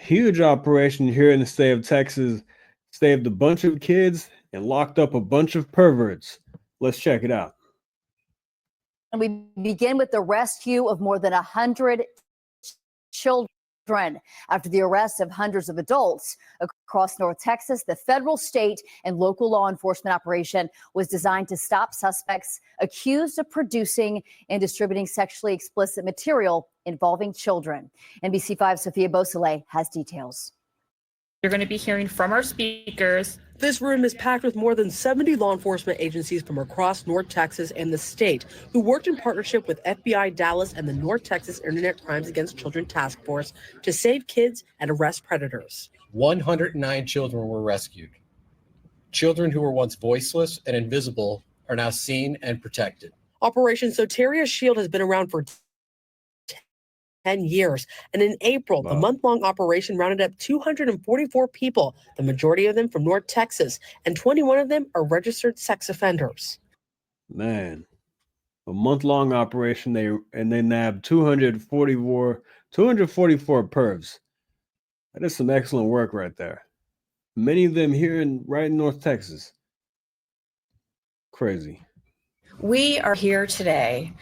Huge operation here in the state of Texas. Saved a bunch of kids and locked up a bunch of perverts. Let's check it out. And we begin with the rescue of more than 100 children. After the arrest of hundreds of adults across North Texas, the federal, state, and local law enforcement operation was designed to stop suspects accused of producing and distributing sexually explicit material involving children. NBC5's Sophia Beausoleil has details. You're going to be hearing from our speakers. This room is packed with more than 70 law enforcement agencies from across North Texas and the state who worked in partnership with FBI Dallas and the North Texas Internet Crimes Against Children Task Force to save kids and arrest predators. 109 children were rescued. Children who were once voiceless and invisible are now seen and protected. Operation Soteria's Shield has been around for 10 years. And in April, the month-long operation rounded up 244 people, the majority of them from North Texas, and 21 of them are registered sex offenders. Man, a month-long operation, they nabbed 244 pervs. That is some excellent work right there. Many of them here right in North Texas. Crazy. We are here today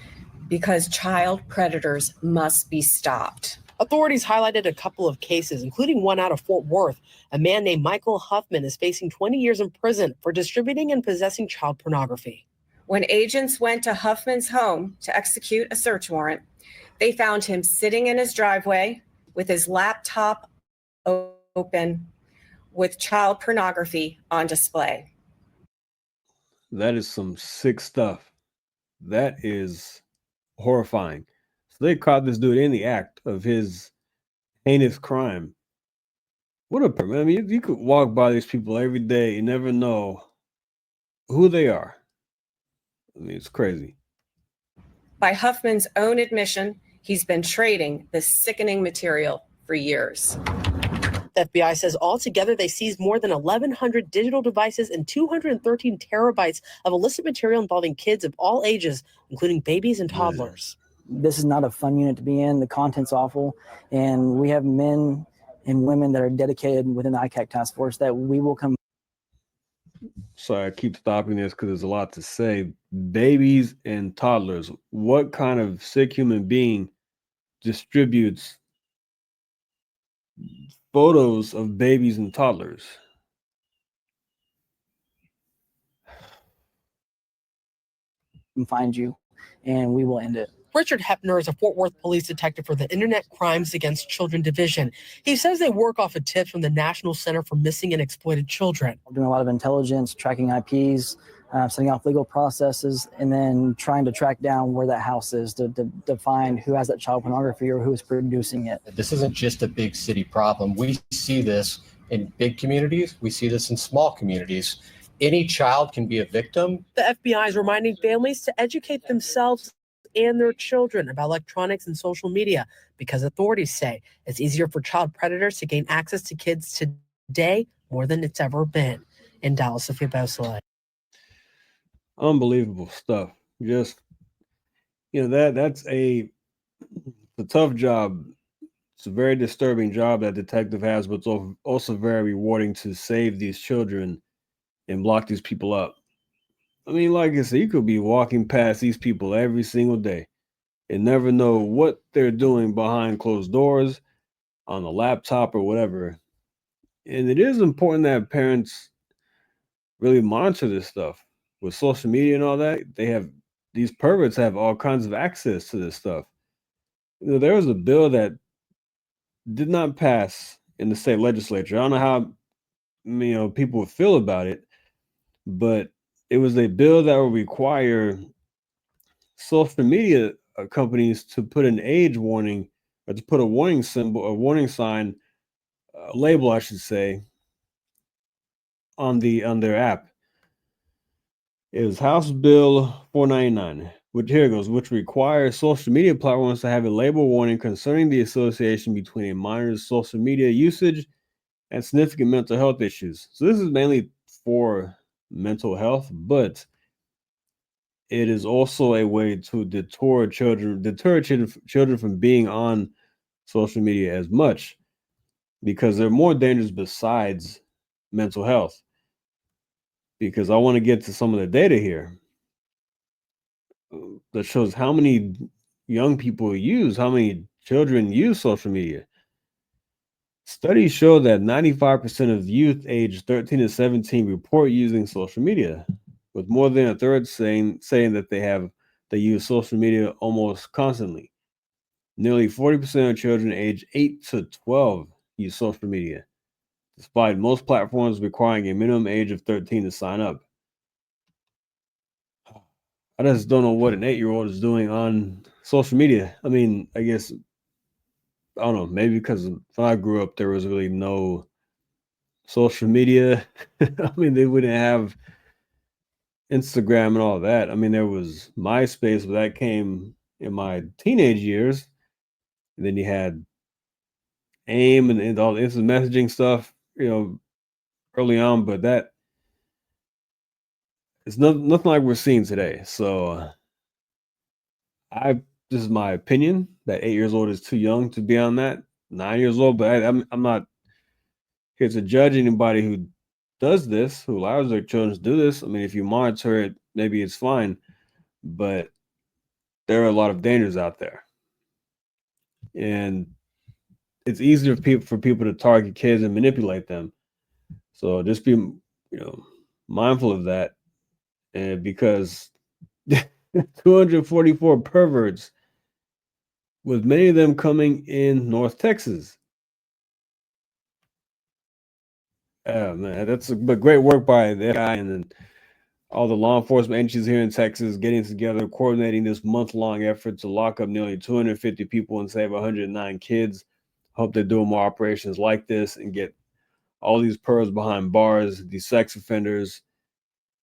because child predators must be stopped. Authorities highlighted a couple of cases, including one out of Fort Worth. A man named Michael Huffman is facing 20 years in prison for distributing and possessing child pornography. When agents went to Huffman's home to execute a search warrant, they found him sitting in his driveway with his laptop open with child pornography on display. That is some sick stuff. That is horrifying. So they caught this dude in the act of his heinous crime. What a, I mean, you could walk by these people every day. You never know who they are. I mean, it's crazy. By Huffman's own admission, he's been trading this sickening material for years. The FBI says altogether they seized more than 1,100 digital devices and 213 terabytes of illicit material involving kids of all ages, including babies and toddlers. This is not a fun unit to be in. The content's awful. And we have men and women that are dedicated within the ICAC task force that we will come. Sorry, I keep stopping this because there's a lot to say. Babies and toddlers. What kind of sick human being distributes photos of babies and toddlers? Find you, and we will end it. Richard Hepner is a Fort Worth police detective for the Internet Crimes Against Children Division. He says they work off of tips from the National Center for Missing and Exploited Children. We're doing a lot of intelligence, tracking IPs, setting off legal processes, and then trying to track down where that house is to find who has that child pornography or who is producing it. This isn't just a big city problem. We see this in big communities. We see this in small communities. Any child can be a victim. The FBI is reminding families to educate themselves and their children about electronics and social media because authorities say it's easier for child predators to gain access to kids today more than it's ever been. In Dallas, Sophia Beausoleil. Unbelievable stuff. Just, that's a tough job. It's a very disturbing job that detective has, but it's also very rewarding to save these children and lock these people up. I mean, like I said, you could be walking past these people every single day and never know what they're doing behind closed doors, on a laptop or whatever. And it is important that parents really monitor this stuff. With social media and all that, these perverts have all kinds of access to this stuff. There was a bill that did not pass in the state legislature. I don't know how people would feel about it, but it was a bill that would require social media companies to put an age warning, or to put a warning symbol, a warning sign, label, I should say, on their app. It was House Bill 499, which requires social media platforms to have a label warning concerning the association between a minor's social media usage and significant mental health issues. So this is mainly for mental health, but it is also a way to deter children from being on social media as much. because they're more dangerous besides mental health. Because I want to get to some of the data here that shows how many young people use, how many children use social media. Studies show that 95% of youth aged 13 to 17 report using social media, with more than a third saying that they use social media almost constantly. Nearly 40% of children aged 8 to 12 use social media, despite most platforms requiring a minimum age of 13 to sign up. I just don't know what an 8-year-old is doing on social media. I mean, I guess, I don't know, maybe because when I grew up, there was really no social media. I mean, they wouldn't have Instagram and all that. I mean, there was MySpace, but that came in my teenage years. And then you had AIM and all the instant messaging stuff, early on, but that it's nothing like we're seeing today. So this is my opinion that 8 years old is too young to be on that. 9 years old, but I'm not here to judge anybody who does this, who allows their children to do this. I mean, if you monitor it, maybe it's fine, but there are a lot of dangers out there, and it's easier for people to target kids and manipulate them. So just be mindful of that, and because 244 perverts, with many of them coming in North Texas. Man, that's great work by the FBI and then all the law enforcement agencies here in Texas getting together, coordinating this month-long effort to lock up nearly 250 people and save 109 kids. Hope they're doing more operations like this and get all these pervs behind bars, these sex offenders.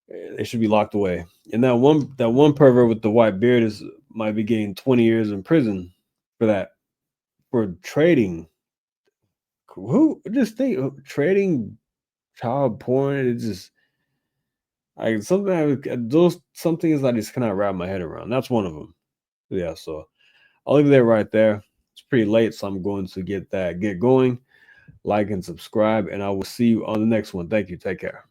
They should be locked away. And that one pervert with the white beard might be getting 20 years in prison for that, for trading. Who just think trading child porn? It's just some things I just cannot wrap my head around. That's one of them. Yeah, so I'll leave that right there. It's pretty late, so I'm going to get going. Like and subscribe, and I will see you on the next one. Thank you. Take care.